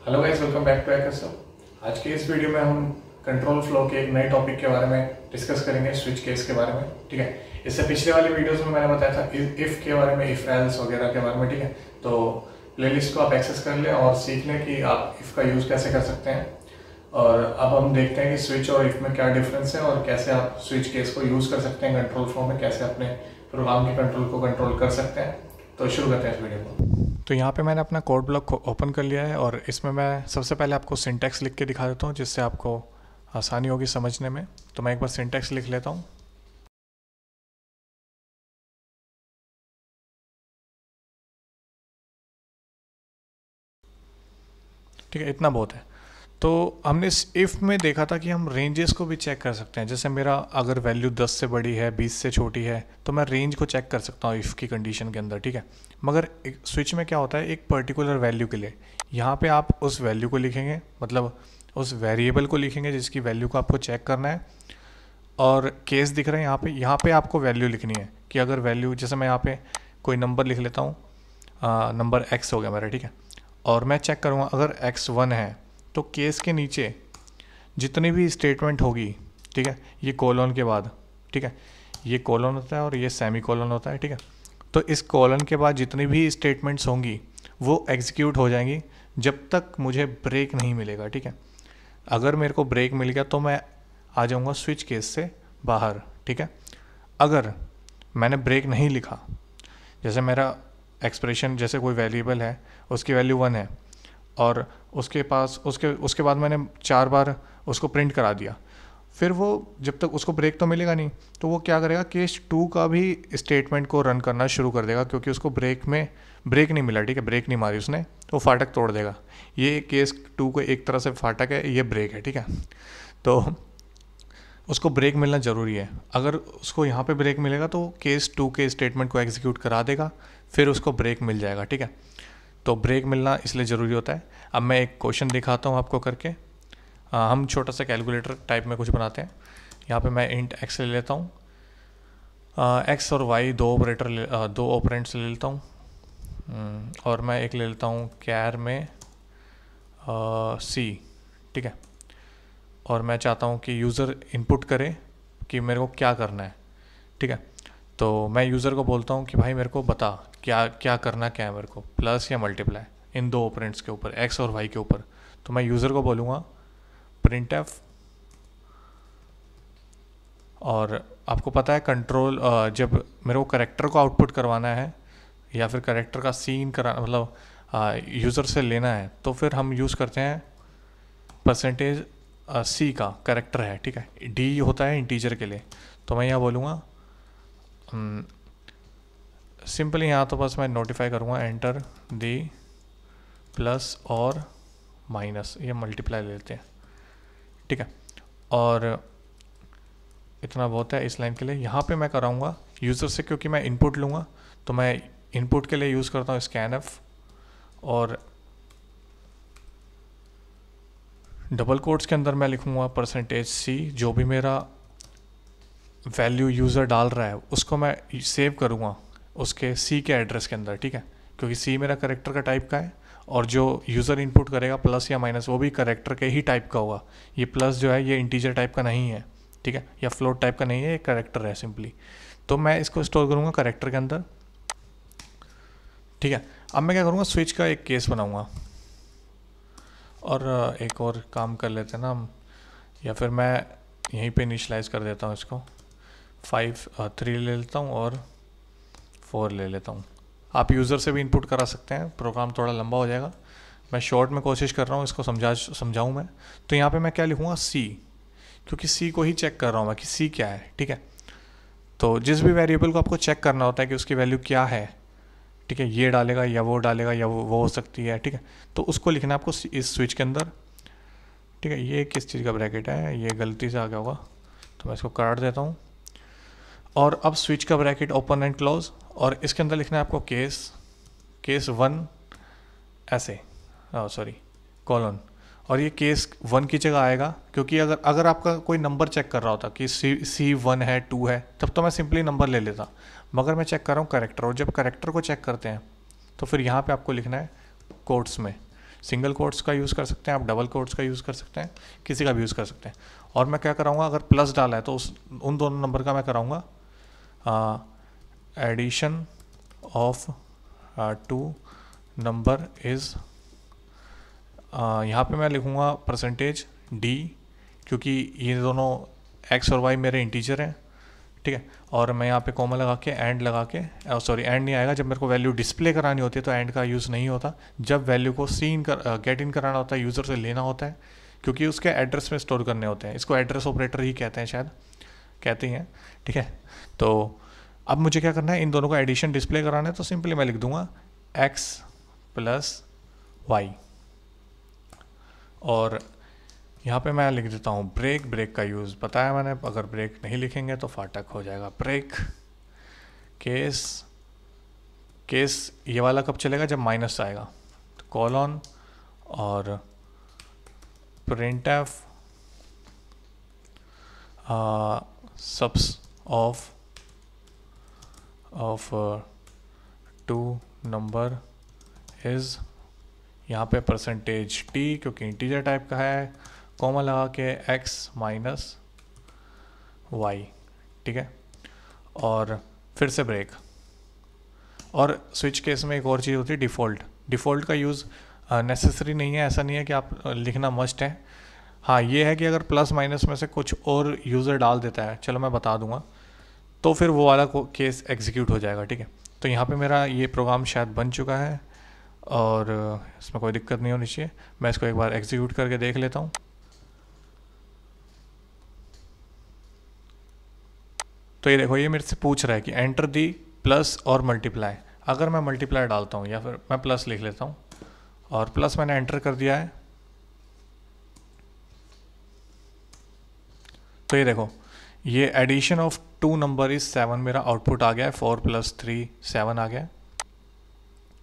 Hello guys, welcome back to हैकर्सो। आज के इस वीडियो में हम कंट्रोल फ्लो के एक नए टॉपिक के बारे में डिस्कस करेंगे, स्विच केस के बारे में। ठीक है, इससे पिछले वाली वीडियोस में मैंने बताया था इफ के बारे में, इफ एल्स वगैरह के बारे में। ठीक है, तो प्लेलिस्ट को आप एक्सेस कर लें और सीख लें कि आप इफ का यूज़ कैसे कर सकते हैं। और अब हम देखते हैं कि स्विच और इफ में क्या डिफरेंस है और कैसे आप स्विच केस को यूज़ कर सकते हैं कंट्रोल फ्लो में, कैसे अपने प्रोग्राम के कंट्रोल को कंट्रोल कर सकते हैं। तो शुरू करते हैं इस वीडियो को। तो यहाँ पे मैंने अपना कोड ब्लॉक ओपन कर लिया है और इसमें मैं सबसे पहले आपको सिंटैक्स लिख के दिखा देता हूँ, जिससे आपको आसानी होगी समझने में। तो मैं एक बार सिंटैक्स लिख लेता हूँ। ठीक है, इतना बहुत है। तो हमने इस इफ़ में देखा था कि हम रेंजेस को भी चेक कर सकते हैं। जैसे मेरा अगर वैल्यू 10 से बड़ी है, 20 से छोटी है, तो मैं रेंज को चेक कर सकता हूँ इफ़ की कंडीशन के अंदर। ठीक है, मगर एक स्विच में क्या होता है, एक पर्टिकुलर वैल्यू के लिए यहाँ पे आप उस वैल्यू को लिखेंगे, मतलब उस वेरिएबल को लिखेंगे जिसकी वैल्यू को आपको चेक करना है। और केस दिख रहे हैं यहाँ पे आपको वैल्यू लिखनी है कि अगर वैल्यू, जैसे मैं यहाँ पे कोई नंबर लिख लेता हूँ, नंबर x हो गया मेरा। ठीक है, और मैं चेक करूँगा अगर x 1 है तो केस के नीचे जितनी भी स्टेटमेंट होगी, ठीक है, ये कोलन के बाद, ठीक है, ये कोलन होता है और ये सेमी कोलन होता है। ठीक है, तो इस कोलन के बाद जितनी भी स्टेटमेंट्स होंगी वो एग्जीक्यूट हो जाएंगी जब तक मुझे ब्रेक नहीं मिलेगा। ठीक है, अगर मेरे को ब्रेक मिल गया तो मैं आ जाऊँगा स्विच केस से बाहर। ठीक है, अगर मैंने ब्रेक नहीं लिखा, जैसे मेरा एक्सप्रेशन, जैसे कोई वेरिएबल है उसकी वैल्यू 1 है और उसके बाद मैंने 4 बार उसको प्रिंट करा दिया, फिर वो जब तक उसको ब्रेक तो मिलेगा नहीं, तो वो क्या करेगा, केस 2 का भी स्टेटमेंट को रन करना शुरू कर देगा, क्योंकि उसको ब्रेक नहीं मिला। ठीक है, ब्रेक नहीं मारी उसने, तो फाटक तोड़ देगा। ये केस 2 को एक तरह से फाटक है, ये ब्रेक है। ठीक है, तो उसको ब्रेक मिलना ज़रूरी है। अगर उसको यहाँ पे ब्रेक मिलेगा तो केस 2 के स्टेटमेंट को एग्जीक्यूट करा देगा, फिर उसको ब्रेक मिल जाएगा। ठीक है, तो ब्रेक मिलना इसलिए ज़रूरी होता है। अब मैं एक क्वेश्चन दिखाता हूँ आपको करके। हम छोटा सा कैलकुलेटर टाइप में कुछ बनाते हैं। यहाँ पे मैं इंट x ले लेता हूँ, x और y दो ऑपरेंड्स ले लेता हूँ, और मैं एक ले लेता हूँ कैर में c। ठीक है, और मैं चाहता हूँ कि यूज़र इनपुट करे कि मेरे को क्या करना है। ठीक है, तो मैं यूज़र को बोलता हूँ कि भाई मेरे को बता क्या क्या करना क्या है, मेरे को प्लस या मल्टीप्लाई इन दो ऑपरेंड्स के ऊपर, x और y के ऊपर। तो मैं यूज़र को बोलूँगा printf, और आपको पता है कंट्रोल, जब मेरे को करेक्टर को आउटपुट करवाना है या फिर करेक्टर का सीन करा, मतलब यूज़र से लेना है, तो फिर हम यूज़ करते हैं परसेंटेज c का करेक्टर है। ठीक है, d होता है इंटीजर के लिए। तो मैं यहाँ बोलूँगा सिंपली, यहाँ तो बस मैं नोटिफाई करूँगा एंटर दी प्लस और माइनस, ये मल्टीप्लाई ले लेते हैं। ठीक है, और इतना बहुत है इस लाइन के लिए। यहाँ पे मैं कराऊंगा यूज़र से, क्योंकि मैं इनपुट लूँगा, तो मैं इनपुट के लिए यूज़ करता हूँ स्कैनफ, और डबल कोट्स के अंदर मैं लिखूँगा परसेंटेज c। जो भी मेरा वैल्यू यूज़र डाल रहा है उसको मैं सेव करूँगा उसके c के एड्रेस के अंदर। ठीक है, क्योंकि c मेरा करेक्टर का टाइप का है, और जो यूज़र इनपुट करेगा प्लस या माइनस वो भी करेक्टर के ही टाइप का होगा। ये प्लस जो है ये इंटीजर टाइप का नहीं है, ठीक है, या फ्लोट टाइप का नहीं है, ये करेक्टर है सिंपली। तो मैं इसको स्टोर करूँगा करेक्टर के अंदर। ठीक है, अब मैं क्या करूँगा, स्विच का एक केस बनाऊँगा, और एक और काम कर लेते हैं ना हम, या फिर मैं यहीं पे इनिशियलाइज़ कर देता हूँ इसको, 3 ले लेता हूँ और 4 ले लेता हूँ। आप यूज़र से भी इनपुट करा सकते हैं, प्रोग्राम थोड़ा लंबा हो जाएगा। मैं शॉर्ट में कोशिश कर रहा हूँ इसको समझाऊँ मैं। तो यहाँ पे मैं क्या लिखूँगा, c, क्योंकि c को ही चेक कर रहा हूँ मैं कि c क्या है। ठीक है, तो जिस भी वेरिएबल को आपको चेक करना होता है कि उसकी वैल्यू क्या है, ठीक है, ये डालेगा या वो डालेगा या वो हो सकती है। ठीक है, तो उसको लिखना है आपको इस स्विच के अंदर। ठीक है, ये किस चीज़ का ब्रैकेट है, ये गलती से आ गया होगा, तो मैं इसको काट देता हूँ। और अब स्विच का ब्रैकेट ओपन एंड क्लोज, और इसके अंदर लिखना है आपको केस 1 ऐसे, सॉरी कॉलन, और ये केस 1 की जगह आएगा, क्योंकि अगर आपका कोई नंबर चेक कर रहा होता कि सी 1 है 2 है, तब तो मैं सिंपली नंबर ले लेता, मगर मैं चेक कर रहा हूँ करेक्टर, और जब करेक्टर को चेक करते हैं तो फिर यहाँ पे आपको लिखना है कोट्स में सिंगल कोट्स का यूज़ कर सकते हैं, आप डबल कोट्स का यूज़ कर सकते हैं, किसी का भी यूज़ कर सकते हैं। और मैं क्या कराऊंगा, अगर प्लस डाला है तो उन दोनों नंबर का मैं कराऊंगा addition of two number is, यहाँ पे मैं लिखूँगा परसेंटेज डी, क्योंकि ये दोनों एक्स और वाई मेरे इंटीजर हैं, ठीक है। और मैं यहाँ पे कॉमा लगा के एंड लगा के, सॉरी एंड नहीं आएगा, जब मेरे को वैल्यू डिस्प्ले करानी होती है तो एंड का यूज़ नहीं होता। जब वैल्यू को गेट इन कराना होता है, यूज़र से लेना होता है, क्योंकि उसके एड्रेस में स्टोर करने होते हैं। इसको एड्रेस ऑपरेटर ही कहते हैं, शायद कहते हैं, ठीक है। तो अब मुझे क्या करना है, इन दोनों का एडिशन डिस्प्ले कराना है, तो सिंपली मैं लिख दूंगा x प्लस वाई, और यहाँ पे मैं लिख देता हूँ ब्रेक। ब्रेक का यूज़ बताया मैंने, अगर ब्रेक नहीं लिखेंगे तो फाटक हो जाएगा। ब्रेक केस ये वाला कब चलेगा, जब माइनस आएगा, तो कॉलन और printf subs of two number is, यहाँ पे परसेंटेज टी क्योंकि इंटीजर टाइप का है, कॉमा लगा के x माइनस वाई, ठीक है। और फिर से ब्रेक। और स्विच केस में एक और चीज़ होती है डिफ़ॉल्ट। डिफ़ॉल्ट का यूज़ नेसेसरी नहीं है, ऐसा नहीं है कि आप लिखना मस्ट है। हाँ, ये है कि अगर प्लस माइनस में से कुछ और यूज़र डाल देता है, चलो मैं बता दूंगा, तो फिर वो वाला केस एग्जीक्यूट हो जाएगा, ठीक है। तो यहाँ पे मेरा ये प्रोग्राम शायद बन चुका है और इसमें कोई दिक्कत नहीं होनी चाहिए। मैं इसको एक बार एग्जीक्यूट करके देख लेता हूँ। तो ये देखो, ये मेरे से पूछ रहा है कि एंटर दी प्लस और मल्टीप्लाई। अगर मैं मल्टीप्लाई डालता हूँ या फिर मैं प्लस लिख लेता हूँ और प्लस मैंने एंटर कर दिया है, तो ये देखो, ये addition of two number is 7 मेरा आउटपुट आ गया है। 4 + 3 7 आ गया।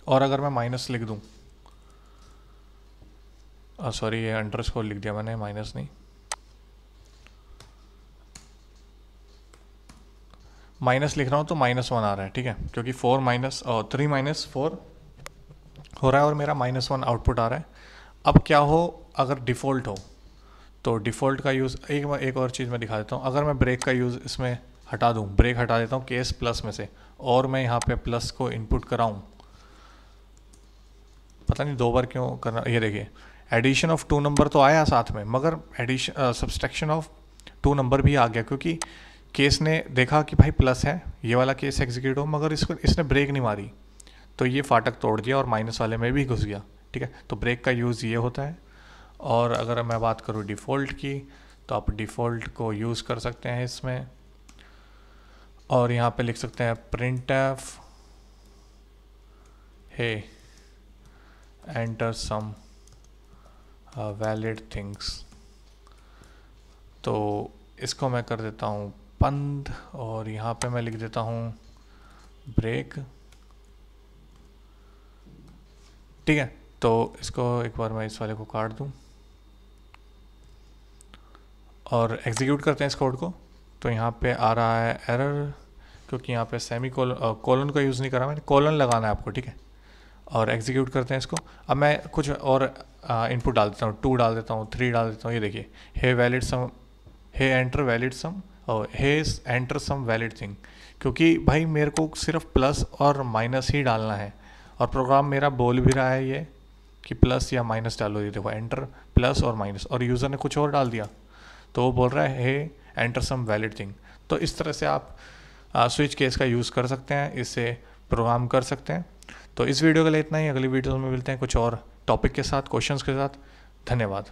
और अगर मैं माइनस लिख दूं, सॉरी ये अंडरस्कोर लिख दिया मैंने, माइनस नहीं, माइनस लिख रहा हूं तो -1 आ रहा है, ठीक है, क्योंकि 3 - 4 हो रहा है और मेरा -1 आउटपुट आ रहा है। अब क्या हो अगर डिफ़ॉल्ट हो, तो डिफ़ॉल्ट का यूज़ एक और चीज़ मैं दिखा देता हूँ। अगर मैं ब्रेक का यूज़ इसमें हटा दूँ, ब्रेक हटा देता हूँ केस प्लस में से, और मैं यहाँ पे प्लस को इनपुट कराऊँ, पता नहीं 2 बार क्यों करना। ये देखिए, एडिशन ऑफ टू नंबर तो आया साथ में, मगर addition subtraction of two number भी आ गया, क्योंकि केस ने देखा कि भाई प्लस है, ये वाला केस एग्जीक्यूट हो, मगर इसने ब्रेक नहीं मारी, तो ये फाटक तोड़ दिया और माइनस वाले में भी घुस गया, ठीक है। तो ब्रेक का यूज़ ये होता है। और अगर मैं बात करूँ डिफ़ॉल्ट की, तो आप डिफ़ॉल्ट को यूज़ कर सकते हैं इसमें, और यहाँ पे लिख सकते हैं printf hey enter some valid things। तो इसको मैं कर देता हूँ बंद, और यहाँ पे मैं लिख देता हूँ ब्रेक, ठीक है। तो इसको एक बार मैं इस वाले को काट दूँ और एग्जीक्यूट करते हैं इस कोड को। तो यहाँ पे आ रहा है एरर, क्योंकि यहाँ पे सेमी कोलन का यूज़ नहीं करा मैंने, कोलन लगाना है आपको, ठीक है। और एग्जीक्यूट करते हैं इसको। अब मैं कुछ और इनपुट डाल देता हूँ, 2 डाल देता हूँ, 3 डाल देता हूँ। ये देखिए, हे एंटर वैलिड सम और हे एंटर सम वैलिड थिंग, क्योंकि भाई मेरे को सिर्फ प्लस और माइनस ही डालना है, और प्रोग्राम मेरा बोल भी रहा है ये कि प्लस या माइनस डालो। ये देखो, एंटर प्लस और माइनस, और यूज़र ने कुछ और डाल दिया तो वो बोल रहा है हे एंटर सम वैलिड थिंग। तो इस तरह से आप स्विच केस का यूज़ कर सकते हैं, इससे प्रोग्राम कर सकते हैं। तो इस वीडियो के लिए इतना ही। अगली वीडियो में मिलते हैं कुछ और टॉपिक के साथ, क्वेश्चंस के साथ। धन्यवाद।